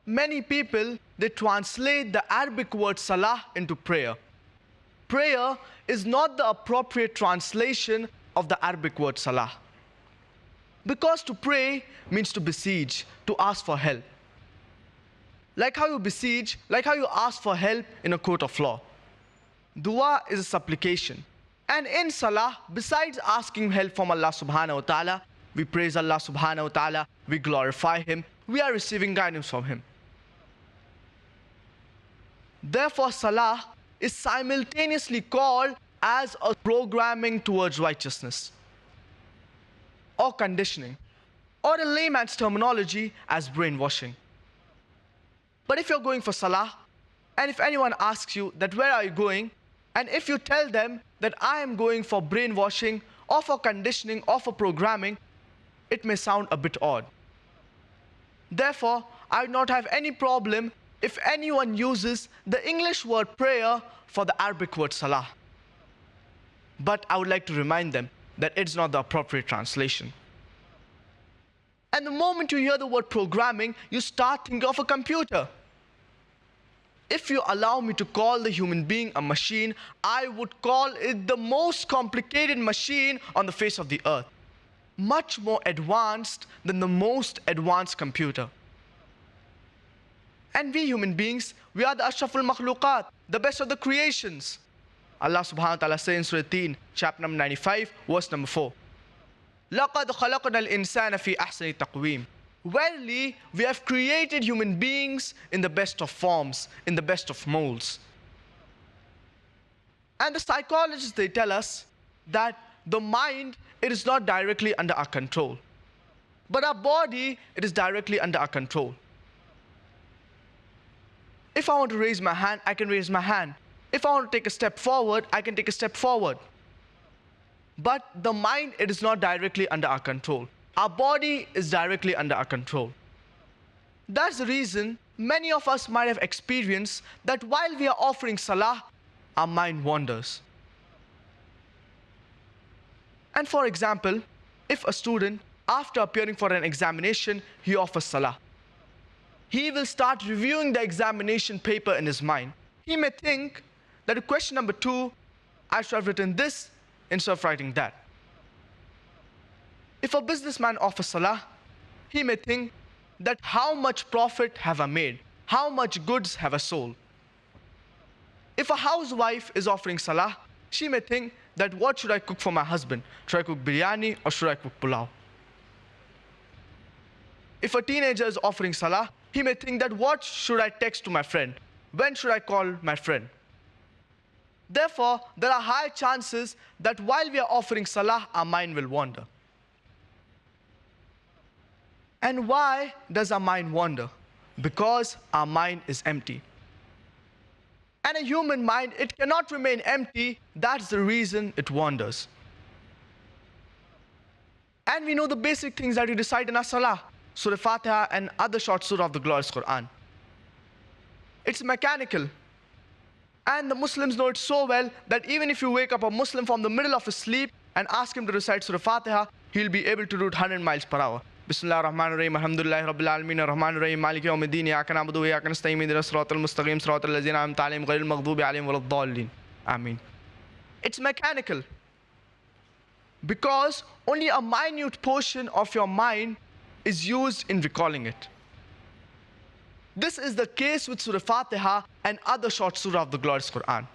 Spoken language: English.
Many people, they translate the Arabic word salah into prayer. Prayer is not the appropriate translation of the Arabic word salah. Because to pray means to besiege, to ask for help. Like how you besiege, like how you ask for help in a court of law. Dua is a supplication. And in salah, besides asking help from Allah subhanahu wa ta'ala, we praise Allah subhanahu wa ta'ala, we glorify Him, we are receiving guidance from Him. Therefore, salah is simultaneously called as a programming towards righteousness, or conditioning, or in layman's terminology as brainwashing. But if you're going for salah, and if anyone asks you that where are you going, and if you tell them that I am going for brainwashing, or for conditioning, or for programming, it may sound a bit odd. Therefore, I would not have any problem if anyone uses the English word prayer for the Arabic word salah. But I would like to remind them that it's not the appropriate translation. And the moment you hear the word programming, you start thinking of a computer. If you allow me to call the human being a machine, I would call it the most complicated machine on the face of the earth. Much more advanced than the most advanced computer. And we human beings, we are the ashraful makhluqat, the best of the creations. Allah subhanahu wa ta'ala says in Surah Teen, chapter number 95, verse number 4. لَقَدْ خَلَقْنَا الْإِنسَانَ فِي أَحْسَنِ تَقْوِيمٍ. Verily, we have created human beings in the best of forms, in the best of molds. And the psychologists, they tell us that the mind, it is not directly under our control. But our body, it is directly under our control. If I want to raise my hand, I can raise my hand. If I want to take a step forward, I can take a step forward. But the mind, it is not directly under our control. Our body is directly under our control. That's the reason many of us might have experienced that while we are offering salah, our mind wanders. And for example, if a student, after appearing for an examination, he offers salah, he will start reviewing the examination paper in his mind. He may think that in question number 2, I should have written this instead of writing that. If a businessman offers salah, he may think that how much profit have I made? How much goods have I sold? If a housewife is offering salah, she may think that what should I cook for my husband? Should I cook biryani or should I cook pulao? If a teenager is offering salah, he may think that what should I text to my friend? When should I call my friend? Therefore, there are high chances that while we are offering salah, our mind will wander. And why does our mind wander? Because our mind is empty. And a human mind, it cannot remain empty. That's the reason it wanders. And we know the basic things that we recite in our salah, Surah Fatiha and other short surah of the glorious Quran. It's mechanical. And the Muslims know it so well that even if you wake up a Muslim from the middle of his sleep and ask him to recite Surah Fatiha, he'll be able to do it 100 miles per hour. Bismillah ar-Rahman ar-Rahim, alhamdulillahi rabbil alameen, ar-Rahman ar-Rahim, maliki yawmiddin, iyaka na'budu wa iyaka nasta'in, ihdinas siratal mustaqim, siratal ladzina an'amta alayhim, ghayril maghdubi alayhim waladdallin. Ameen. It's mechanical. Because only a minute portion of your mind is used in recalling it. This is the case with Surah Fatiha and other short surah of the glorious Quran.